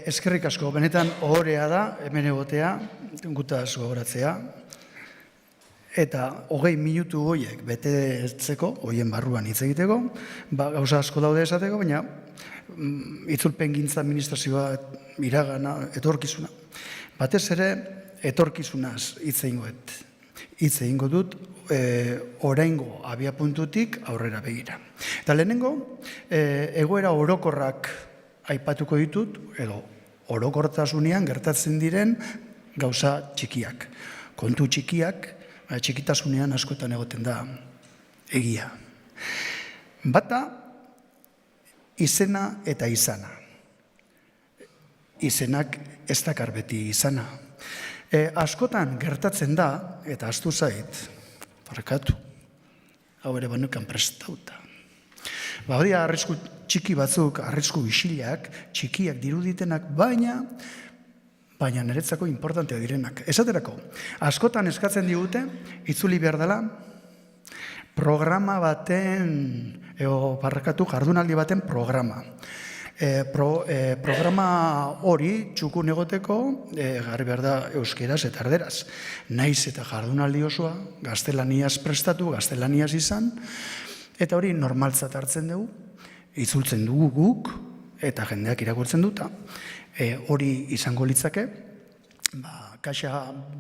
Eskerrik asko, benetan ohorea da, hemen egotea, gutaz gogoratzea, eta 20 minutu horiek betetzeko, horien barruan hitz egiteko, gauza asko daude esateko, baina itzulpen gintza administrazioa, iragana, etorkizuna. Batez ere, etorkizunaz hitz egingo dut, oraingo abiapuntutik aurrera begira. Eta lehenengo, egoera orokorrak aipatuko ditut, edo orokortasunean gertatzen diren gauza txikiak. Kontu txikiak, txikitasunean askotan egoten da egia. Bata, izena eta izana. Izenak ez dakar beti izana. Askotan gertatzen da, eta ahaztu zait, barkatu, hau ere banukan prestauta. Hori arrisku txiki batzuk, arrisku isilak, txikiak diruditenak, baina niretzako importantea direnak. Esaterako, askotan eskatzen digute, itzuli behar dela, programa baten, jardunaldi baten programa. Programa hori txukun egoteko, garri behar da euskeraz eta erderaz. Naiz eta jardunaldi osoa, gaztelaniaz prestatu, gaztelaniaz izan, eta hori normaltzat hartzen dugu, itzultzen dugu guk, eta jendeak irakurtzen duta. Hori izango litzake, kaxa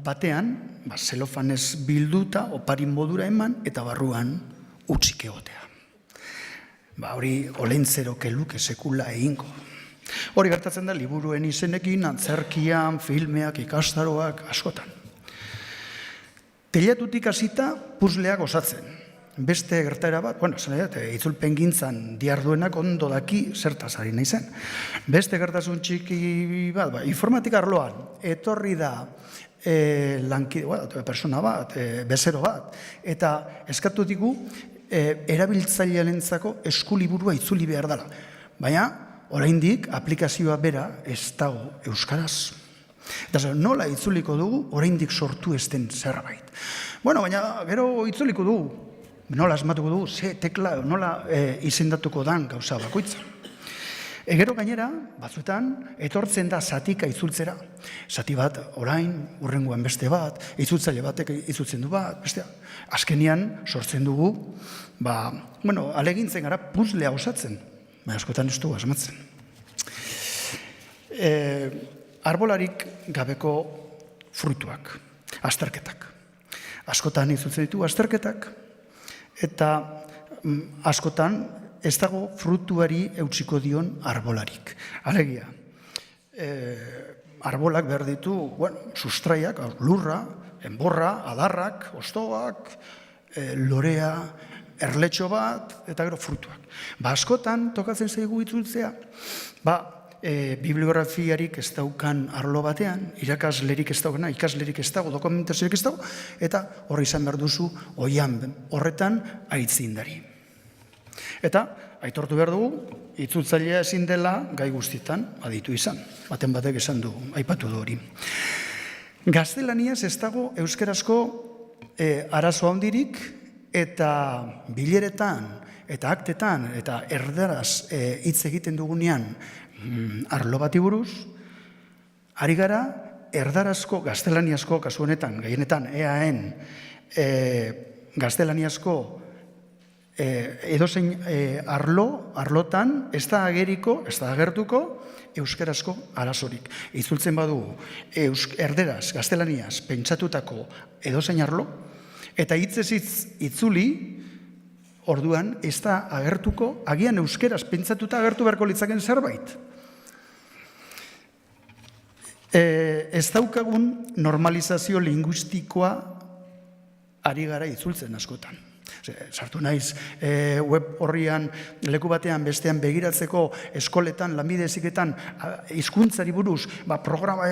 batean, zelofanez bilduta, oparin modura eman, eta barruan utzik egotea. Hori olentzero keluke sekula egingo. Hori gertatzen da liburuen izenekin, antzerkian, filmeak, ikastaroak, askotan. Teilatutik hasita puzleak osatzen. Beste gertaera bat, itzulpen gintzan diarduenak ondo daki zertaz ari nahi zen. Beste gertasun txiki bat, informatika arloan, etorri da persona bat, bezero bat, eta eskatu digu erabiltzailearentzako eskuliburua itzuli behar dela. Baina, oraindik aplikazioa bera ez dago euskaraz. Eta nola itzuliko dugu, oraindik sortu ez den zerbait. Baina gero itzuliko dugu. Nola asmatuko dugu, ze tekla, nola izendatuko dan gauza bakoitza. Gero gainera, batzuetan, etortzen da zatika itzultzera. Zati bat, orain, urrengoan beste bat, itzultzaile batek itzultzen du bat, bestea. Azkenian, sortzen dugu, alegintzen gara puzlea osatzen, askotan ez dugu asmatzen. Arbolarik gabeko fruituak, azterketak. Askotan itzultzen ditu azterketak, eta askotan ez dago frutuari eutsiko dion arbolarik. Alegia, arbolak behar ditu, sustraiak, lurra, enborra, adarrak, hostoak, lorea, erletxo bat, eta gero frutuak. Askotan tokatzen zaigu itzultzea, bibliografiarik ez daukan arlo batean, irakaslerik ez dago, ikaslerik ez dago, dokumentaziorik ez dago, eta horri izan behar duzu horretan aitzindari. Eta, aitortu behar dugu, itzultzailea ezin dela gai guztietan aditu izan. Baten batek esan du, aipatu du hori. Gaztelaniaz ez dago euskarazko arazo handirik, eta bileretan, eta aktetan, eta erdaraz hitz egiten dugunean arlo bati buruz, ari gara erdarazko, gaztelaniazko, kasu honetan, gehienetan EAN, gaztelaniazko edozein arlotan ez da ageriko, ez da agertuko euskarazko arazorik. Itzultzen badugu erderaz, gaztelaniaz, pentsatutako edozein arlo, eta hitzez hitz itzuli, orduan ez da agertuko, agian euskeraz pentsatuta agertu beharko litzaken zerbait. Ez daukagun normalizazio linguistikoa ari gara itzultzen askotan. Sartu naiz web horrian leku batean bestean begiratzeko eskoletan, lanbide heziketan hizkuntzari buruz, programa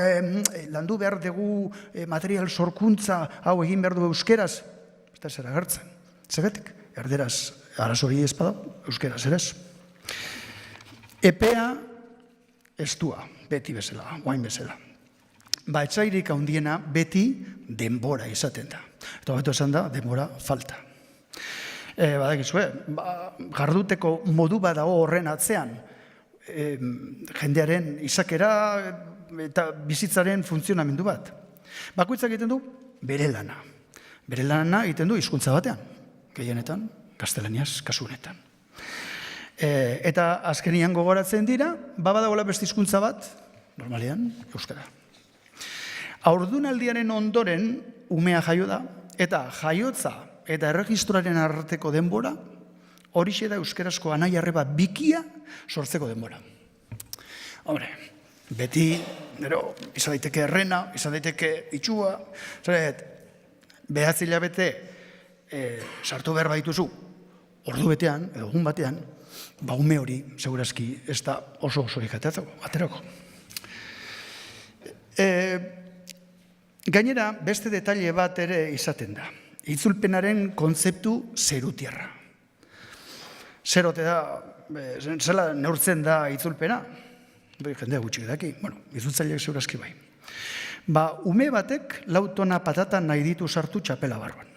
landu behar dugu material sorkuntza hau egin behar du euskeraz, ez da zer agertzen. Zergatik? Erderaz arazori ez badago, euskeraz ere ez. Epea estua, beti bezala, guain bezala. Etxairik handiena beti denbora izaten da. Eta hobeto esan da, denbora falta. Badakizue, jarduteko modu bat dago horren atzean, jendearen izakera eta bizitzaren funtzionamendu bat. Bakoitzak egiten du bere lana. Bere lana egiten du hizkuntza batean, gehienetan, gaztelaniaz, kasu honetan. Eta azkenian gogoratzen dira, badagoela beste hizkuntza bat, normalean, euskara. Haurdunaldiaren ondoren umea jaio da, eta jaiotza eta erregistroaren arteko denbora, horixe da euskarazko anai arreba bikia sortzeko denbora. Hombre, beti, izan daiteke errena, izan daiteke itxua, behatzi hilabete sartu behar baituzu, ordu betean, edo egun batean, ume hori, segurazki, ez da oso aterako. Gainera, beste detaile bat ere izaten da. Itzulpenaren kontzeptu zerutierra. Zerote da, zela neurtzen da itzulpena? Jendea gutxik daki, itzultzaileak segurazki bai. Ume batek 4 tona patata nahi ditu sartu txapela barruan.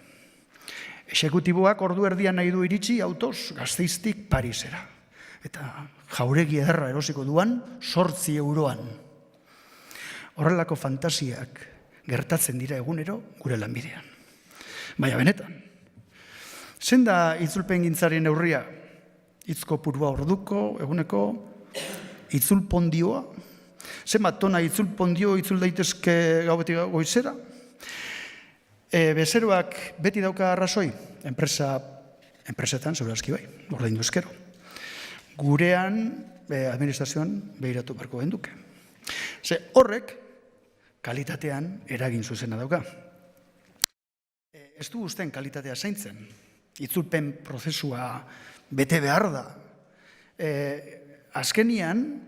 Exekutiboak ordu erdian nahi du iritsi autoz Gasteiztik Parisera. Eta jauregi ederra erosiko duan 8 euroan. Horrelako fantasiak gertatzen dira egunero gure lanbidean. Baina benetan, zein da itzulpen gintzaren neurria? Hitzko purua orduko, eguneko, itzulpondioa? Zenbat tona itzulpondio itzul daitezke gaubetik goizera? Bezeroak beti dauka arrazoi, enpresetan, segurazki bai, ordaindu ezkero. Gurean, administrazioan, behiratu beharko genduke. Horrek, kalitatean eragin zuzena dauka. Ez du guztien kalitatea zaintzen. Itzulpen prozesua bete behar da. Azkenean,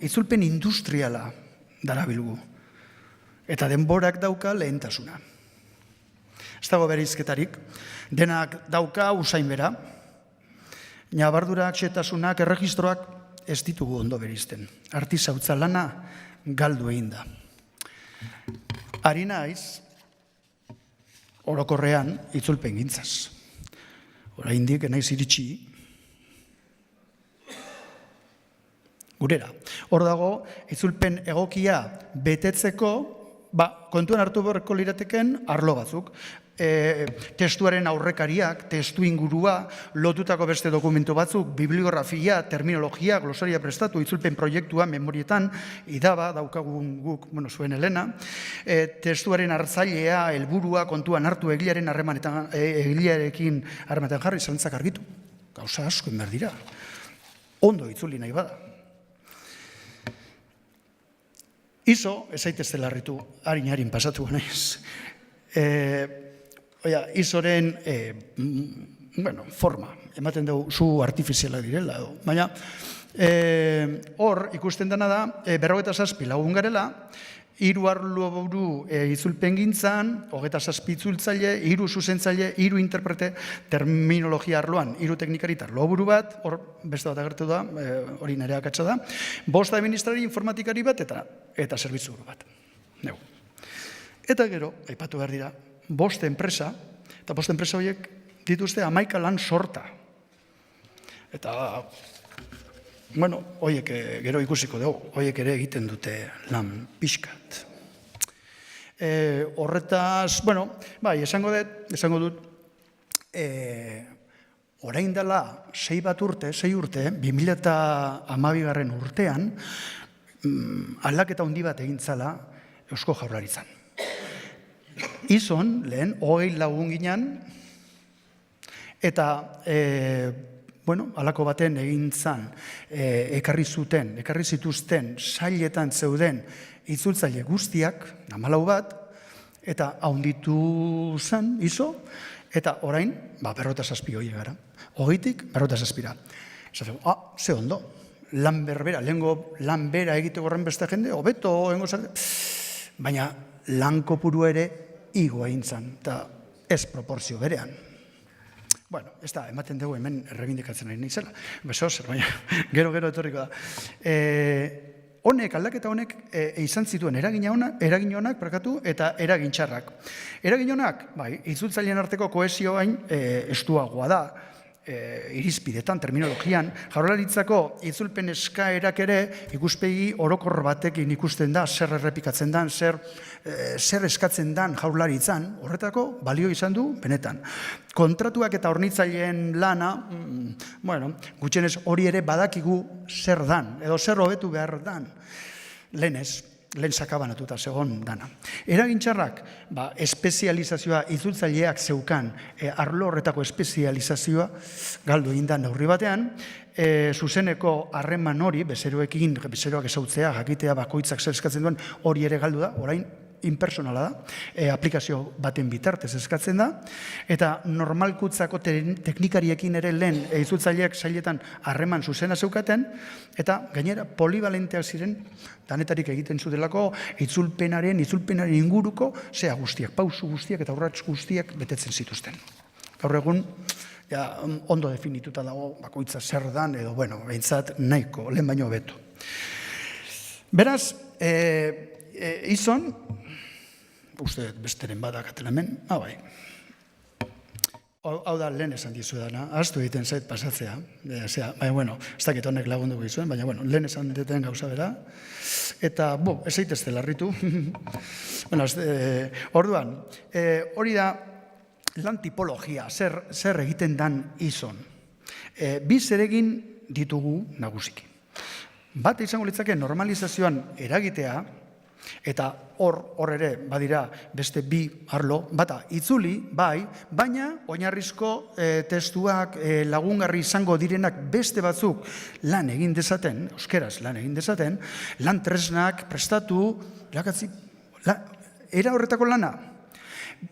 itzulpen industriala darabilgu. Eta denborak dauka lehentasuna. Ez dago bereizketarik. Denak dauka usain bera. Nabardurak, xetasunak, erregistroak ez ditugu ondo bereizten. Artisautza lana galdu egin da. Ari naiz, orokorrean itzulpen gintzaz. Oraindik naiz iritsi gurera. Hor dago, itzulpen egokia betetzeko, kontuan hartu beharko lirateken arlo batzuk. Testuaren aurrekariak, testu ingurua, lotutako beste dokumentu batzuk, bibliografia, terminologia, glosaria prestatu, itzulpen proiektua, memorietan, idaba, daukagun guk, zuen Elena, testuaren hartzailea, helburua, kontuan hartu egilearekin harremanetan jarri, zalantzak argitu. Gauza asko behar dira. Ondo itzuli nahi bada. Izo, ez zaitezte larritu, harin pasatu naiz. Izoren forma, ematen dugu zu artifiziala direla. Baina, hor ikusten dena da, 47 lagun garela, 3 arloburu itzulpen gintzan, 27 itzultzaile, 3 zuzentzaile, 3 interprete, terminologia arloan, 3 teknikari eta arloburu bat, hor beste bat agertu da, hori nire akatsa da, 5 administrari, informatikari bat eta zerbitzuburu bat. Eta gero, aipatu behar dira, 5 enpresa, eta 5 enpresa horiek dituzte 11 lan sorta. Eta, horiek gero ikusiko dugu, horiek ere egiten dute lan pixkat. Horretaz, esango dut, orain dela 6 urte, 2012 urtean, aldaketa handi bat egin zala Eusko Jaurlaritzan. Izon, lehen, 20 lagun ginen, eta, halako baten egin zan, ekarri zituzten, sailetan zeuden itzultzaile guztiak, 14 bat, eta haunditu zen, izo, eta orain, 47 hori gara. 20tik, 47. Ze ondo, lan berbera, lehenko lan bera egiteko horren beste jende, hobeto, baina lan kopuru ere igoa intzan, eta ez proporzio berean. Ez da, ematen dugu hemen errebindikatzen ari nintzela. Baina, gero etorriko da. Aldaketa honek izan zituen eragin honak eta eragin txarrak. Eragin honak, itzultzaileen arteko kohesioain estuagoa da. irizpidetan, terminologian, Jaurlaritzako itzulpen eskaerak ere ikuspegi orokor batekin ikusten da, zer errepikatzen dan, zer eskatzen dan Jaurlaritzan, horretako balio izan du, benetan. Kontratuak eta hornitzaileen lana, gutxienez hori ere badakigu zer dan, edo zer hobetu behar dan, lehen sakabanatuta zegoen dana. Eragintxarrak, espezializazioa itzultzaileak zeukan, arlo horretako espezializazioa galdu egin da neurri batean, zuzeneko harreman hori, bezeroekin, bezeroak ezautzea, jakitea bakoitzak zer eskatzen duen, hori ere galdu da, orain impersonala da, aplikazio baten bitartez eskatzen da, eta normalkutzako teknikariekin ere lehen itzultzaileak sailetan harreman zuzena zeukaten, eta gainera polivalenteak ziren, danetarik egiten zutelako, itzulpenaren inguruko, zea guztiak, pausu guztiak eta urrats guztiak betetzen zituzten. Gaur egun, ondo definituta dago, bakoitza zer dan, edo, behintzat nahiko, lehen baino beto. Beraz, izon, uste besteren badakaten hemen, bai. Hau da lehen esan dizu dana, ahaztu egiten zait pasatzea, baina, ez dakit honek lagunduko izuen, baina, lehen esan deten gauza bera, eta, ez zaitezte larritu. Orduan, hori da lan tipologia, zer egiten dan izon. Bi zeregin ditugu nagusiki. Bat izango litzake normalizazioan eragitea, eta hor ere badira beste bi arlo, bata itzuli, bai, baina oinarrizko testuak lagungarri izango direnak beste batzuk lan egin dezaten, euskeraz lan egin dezaten, lan tresnak prestatu, era horretako lana.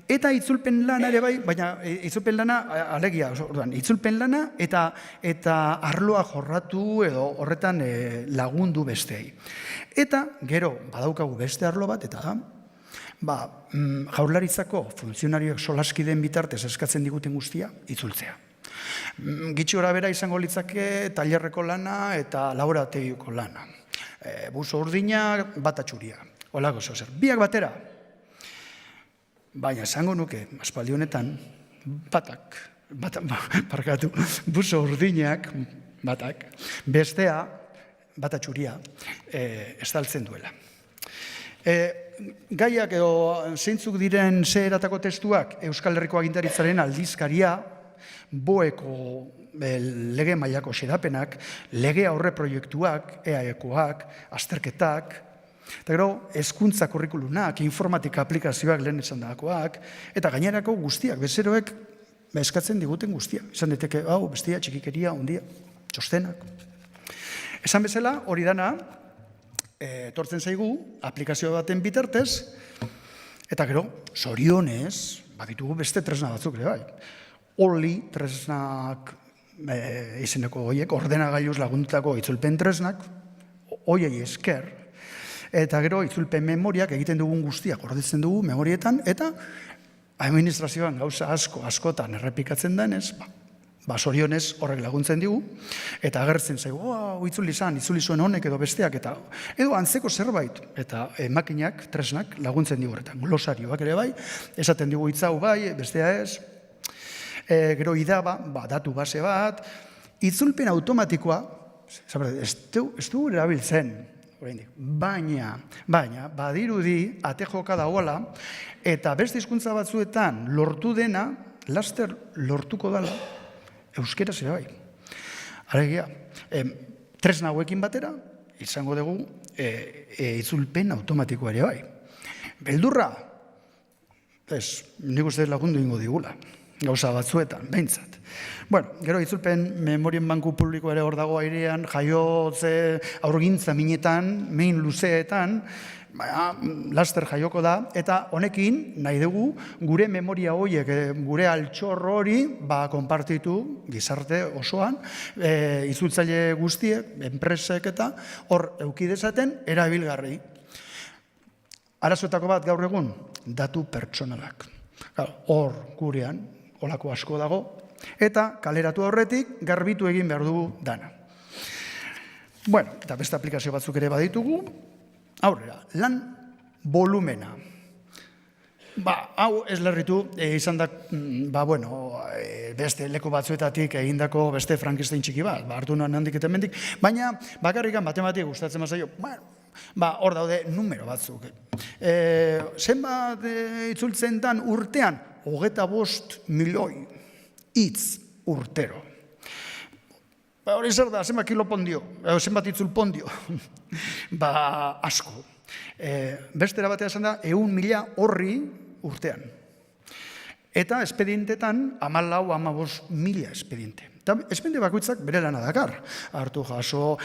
Eta itzulpen lana ere bai, baina itzulpen lana, alegia, itzulpen lana eta arloa jorratu edo horretan lagundu besteei. Eta gero badaukagu beste arlo bat, eta da, Jaurlaritzako funtzionarioak solaskideen bitartez eskatzen diguten guztia, itzultzea. Gitxi gora bera izango litzake tailerreko lana eta laborategiko lana. Buzo urdina, bata txuria, holako zozer. Biak batera, baina esango nuke, aspaldi honetan, buzo urdinak, bestea, bata txuria, estaltzen duela. Gaiak edo zeintzuk diren zeheratako testuak Euskal Herriko Agintaritzaren aldizkaria, boeko lege mailako xedapenak, lege aurre proiektuak, EAEkoak, azterketak, eta gero, hezkuntza kurrikulunak, informatika aplikazioak lehen esan dagoak, eta gainerako guztiak, bezeroek eskatzen diguten guztiak. Esan daiteke, bestia, txikikeria, ondia, txostenak. Esan bezala, hori dana, etortzen zaigu, aplikazio baten bitartez, eta gero, zorionez, baditugu beste tresna batzuk ere bai. Oli tresnak izeneko horiek, ordenagailuz lagundutako itzulpen tresnak, horiei esker, eta gero itzulpen memoriak egiten dugun guztiak gordetzen dugu memorietan, eta administrazioan gauza askotan errepikatzen denez, zorionez horrek laguntzen digu, eta agertzen zaigu, itzuli zuen honek edo besteak, edo antzeko zerbait, eta makinak, tresnak laguntzen digu horretan. Glosarioak ere bai, esaten digu hitzau bai, bestea ez, gero idaba, datu base bat, itzulpen automatikoa, ez du erabiltzen, baina, badirudi, ate joka dagoela, eta beste hizkuntza batzuetan lortu dena, laster lortuko dela, euskeraz ere bai. Alegia, tresna hauekin batera, izango dugu, itzulpen automatikoa ere bai. Beldurra, nik uste lagundu ingo digula, gauza batzuetan, behintzat. Gero itzulpen memorien banku publiko ere hor dago airean, jaiotze aurgintza minetan, mein luzeetan, laster jaioko da, eta honekin nahi dugu gure memoria horiek, gure altxor hori, konpartitu gizarte osoan, itzultzaile guztiek, enpresek eta hor eukidezaten erabilgarri. Arazoetako bat gaur egun, datu pertsonalak. Hor gurean, holako asko dago, eta kaleratu horretik garbitu egin behar dugu dana. Eta beste aplikazio batzuk ere baditugu, aurrera, lan volumena. Hau ez lerritu, izan da, beste leku batzuetatik egindako beste Frankenstein txiki bat, hartu nuen handik eta mendik, baina bakarrikan matematik gustatzen mazaio, hor daude numero batzuk. Zenbat itzultzen dan urtean, 25 milioi hitz urtero. Hori zer da, zenbat kilo pondio, zenbat itzul pondio, asko. Bestera batea esan da, 100.000 horri urtean. Eta espedientetan, 14-15.000 espediente. Eta espediente bakoitzak bere lana dakar. Hartu jaso,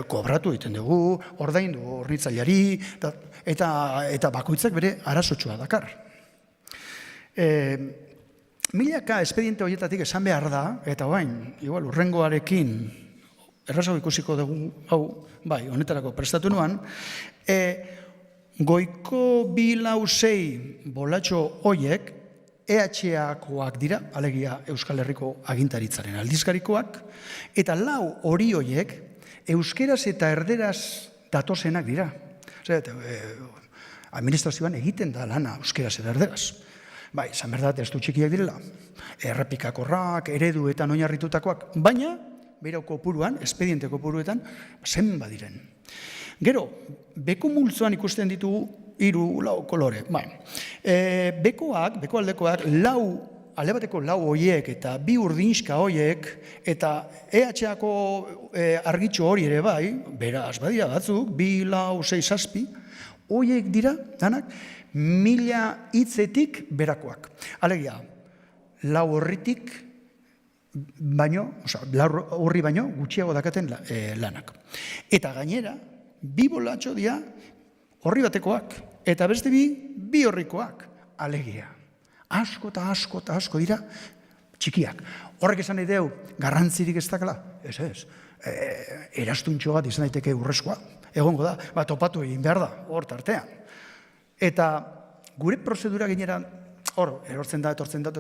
kobratu egiten dugu, ordaindu hornitzaileari, eta bakoitzak bere arazotsua dakar. Milaka espediente horietatik esan behar da, eta igual, urrengoarekin, errazago ikusiko dugu, honetarako prestatu nuan, goiko 2-6 bolatxo hoiek EHA-koak dira, alegia Euskal Herriko agintaritzaren aldizkarikoak, eta 4 hori hoiek euskeraz eta erderaz datozenak dira. Administrazioan egiten da lana euskeraz eta erderaz. Zan behar da, testu txikiak direla, errepikakorrak, ereduetan oinarritutakoak, baina, bera kopuruan, espediente kopuruetan, zenba diren. Gero, beko multzoan ikusten ditugu 3-4 kolore. Beko aldekoak, aldebateko 4 hoiek eta 2 urdinska hoiek, eta EHako argitxo hori ere beraz, badira batzuk, 2, 4, 6, 7, hoiek dira, danak, 1000 hitzetik berakoak. Alegia, 4 horritik horri baino gutxiago dakaten lanak. Eta gainera, 2 bolatxo dira horri batekoak, eta beste 2 horrikoak. Alegia, asko eta asko dira txikiak. Horrek esan nahi deu, garrantzirik ez dakala? Ez. Erastuntxo bat izan daiteke urrezkoa. Egongo da, topatu egin behar da, hor tartean. Eta gure prozedura gainera, hor, erortzen da, etortzen da,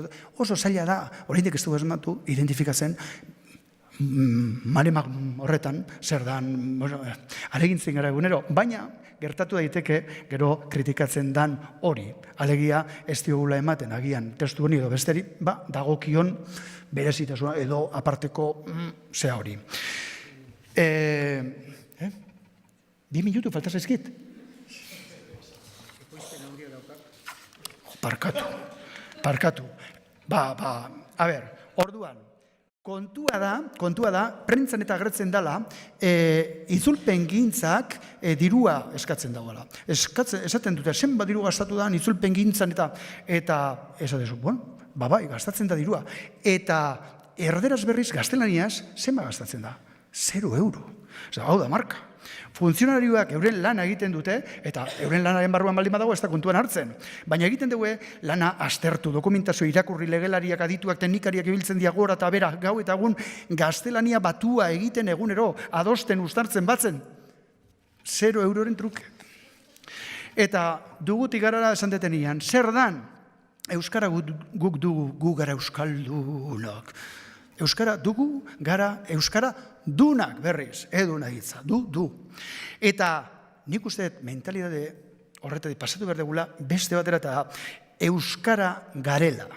oso zaila da, oraindik ez dugu esmatu, identifikatzen, maremak horretan, zer dan, alegintzen gara egunero, baina gertatu daiteke, gero kritikatzen dan hori. Alegia, ez diogula ematen, agian, testu honi edo besteri, dagokion berezitasuna edo aparteko zea hori. 2 minutu falta zaizkit? Parkatu. A ber, orduan, kontua da, prentzan eta agertzen dela, itzulpen gintzak dirua eskatzen dagoela. Esaten dute, zenbat diru gastatu da itzulpen gintzan eta esatezu, gastatzen da dirua. Eta erderaz berriz, gaztelaniaz, zenbat gastatzen da? 0 euro. Hau da marka. Funtzionarioak euren lana egiten dute, eta euren lanaren barruan baldin badago ez da kontuan hartzen. Baina egiten dugu lana aztertu, dokumentazio irakurri legelariak, adituak, teknikariak ibiltzen dia gora eta bera, gau eta egun gaztelania batua egiten egunero, adosten, uztartzen, batzen. 0 euroren truke. Eta dugutik garara esan detenian, zer dan? Euskara guk dugu, gu gara euskaldunok. Euskara dugu, gara euskara dunak berriz, eduna hitza, du. Eta nik uste mentalidade horretatik pasatu behar degula beste batera eta euskara garela.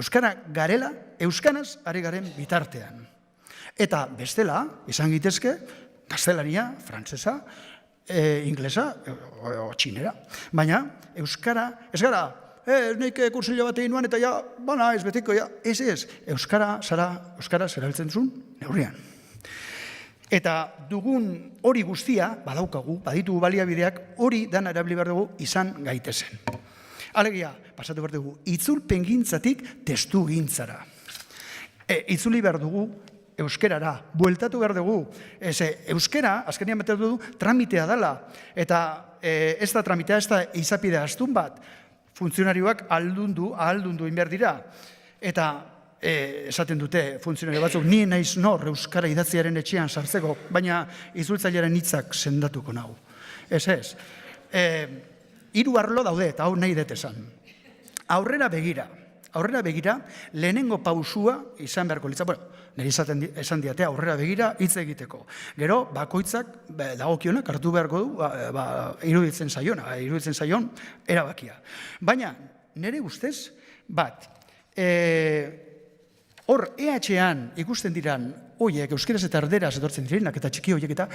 Euskara garela, euskanaz ari garen bitartean. Eta bestela, izan gitezke, gaztelania, frantsesa, inglesa, o txinera. Baina, euskara, ez gara, nik kursillo bat egin nuan, eta ez betiko, ez, euskara zerabiltzen zuen, neurrian. Eta dugun hori guztia, badaukagu, baditugu baliabideak, hori dana erabili behar dugu izan gaitezen. Alegia, pasatu behar dugu, itzulpen gintzatik testu gintzara. Itzuli behar dugu euskerara, bueltatu behar dugu. Euskera, azkenean betetu dugu, tramitea dela. Eta ez da tramitea, ez da izapide astun bat. Funtzionarioak ahaldundu inber dira. Eta esaten dute funtzionario batzuk, ni naiz nor euskara idatziaren etxean sartzeko, baina itzultzailearen hitzak sendatuko nau. Ez. 3 arlo daude, eta hau nahi dut esan. Aurrera begira. aurrera begira, lehenengo pausua izan beharko litza. Bueno, nire esan diatea aurrera begira hitz egiteko. Gero, bakoitzak dagokionak hartu beharko du, iruditzen zaion erabakia. Baina, nire ustez, bat, hor, EH-an ikusten diran, oiek, euskeraz eta erderaz etortzen direnak eta txiki horiek eta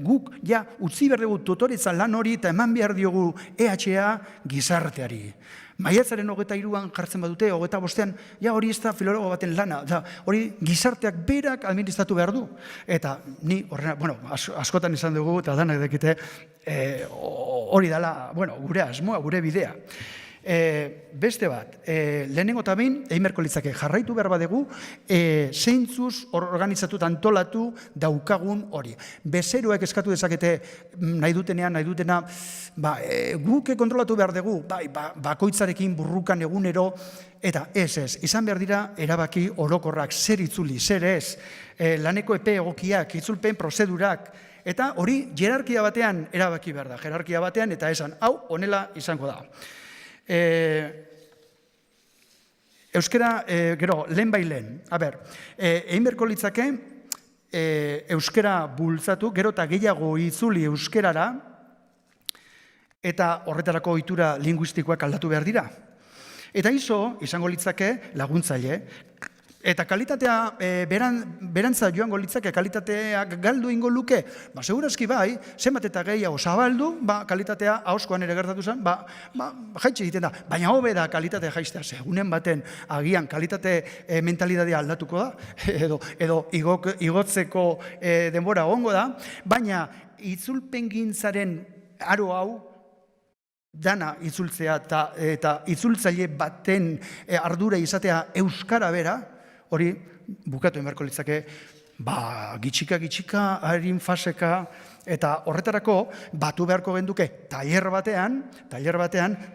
guk, ja, utzi behar dugu tutoretza lan hori eta eman behar diogu EH-a gizarteari. Maiatzaren 23an jartzen badute, 25an, ja hori ez da filologo baten lana, hori gizarteak berak administratu behar du. Eta ni horrena, bueno, askotan izan dugu eta danak dekite hori dela, bueno, gure asmoa, gure bidea. Beste bat, lehenengo eta behin, egin beharko litzake jarraitu behar badegu, zeintzuz organizatu antolatu daukagun hori. Bezeroek eskatu dezakete nahi dutena, guke kontrolatu behar dugu, bakoitzarekin burrukan egunero, eta ez, izan behar dira erabaki orokorrak, zer itzuli, zer ez, laneko epe egokiak, itzulpen prozedurak, eta hori jerarkia batean erabaki behar da, jerarkia batean, eta esan, hau, honela izango da. Euskara, gero, lehen bai lehen. Egin berko litzake, euskara bultzatu, gero eta gehiago itzuli euskarara, eta horretarako ohitura linguistikoak aldatu behar dira. Eta izango litzake laguntzaile. Eta kalitatea berantza joango litzake, kalitateak galdu ingo luke, segurazki bai, zenbat eta gehiago zabaldu, kalitatea ahoskoan ere gertatu zen, jaitxe egiten da. Baina hobe da kalitatea jaistea, segunen baten agian kalitate mentalidadea aldatuko da, edo igotzeko denbora ongo da, baina itzulpengintzaren aro hau, dana itzultzea eta itzultzaile baten ardura izatea euskara bera, hori bukatu emarko litzake, gitxika, harin faseka, eta horretarako batu beharko genduke tailer batean,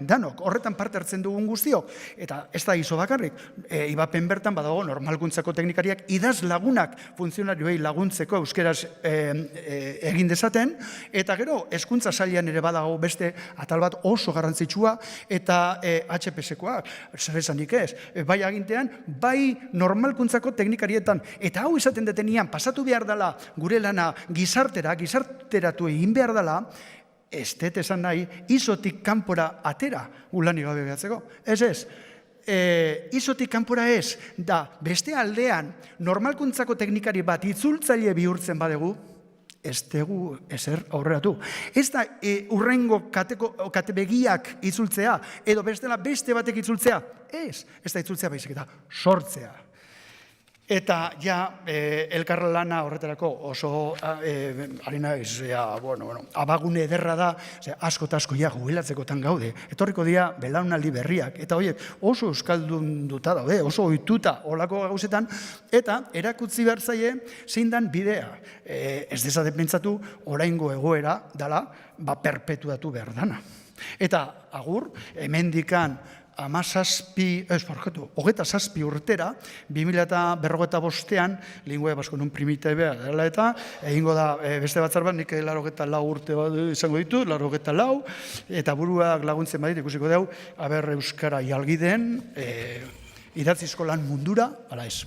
danok, horretan parte hartzen dugun guztiok. Eta ez da izo bakarrik, ibapen bertan badago normalkuntzako teknikariak idaz lagunak funtzionarioei laguntzeko euskeraz egin dezaten, eta gero hezkuntza sailean ere badago beste atal bat oso garrantzitsua eta HPS-koak, zer esanik ez, bai agintean, bai normalkuntzako teknikarietan, eta hau izaten detenian pasatu behar dela gure lana gizarteratu egin behar dela, ez dut esan nahi, izotik kanpora atera ulanik gabe behatzeko. Ez, izotik kanpora ez, da beste aldean normalkuntzako teknikari bat itzultzaile bihurtzen badegu, ez dugu ezer aurreratu. Ez da urrengo katebegiak itzultzea, edo bestela beste batek itzultzea, ez da itzultzea baizik eta sortzea. Eta ja, elkarlana horretarako oso harina abagune ederra da, asko eta asko ja jubilatzekotan gaude. Etorriko dira belaunaldi berriak, eta horiek oso euskaldun duta daude, oso ohituta olako gauzetan, eta erakutzi behar zaie zein dan bidea. Ez dezade pentsatu oraingo egoera dela perpetuatu behar dana. Eta agur, hemendikan 27 urtera, 2045an, lingua basko nun primitebea dela eta, egingo da beste batzar bat, nik 84 urte izango ditu, 84, eta buruak laguntzen badit, ikusiko dugu, aber euskara jalgiden, idatzizko lan mundura, ala ez.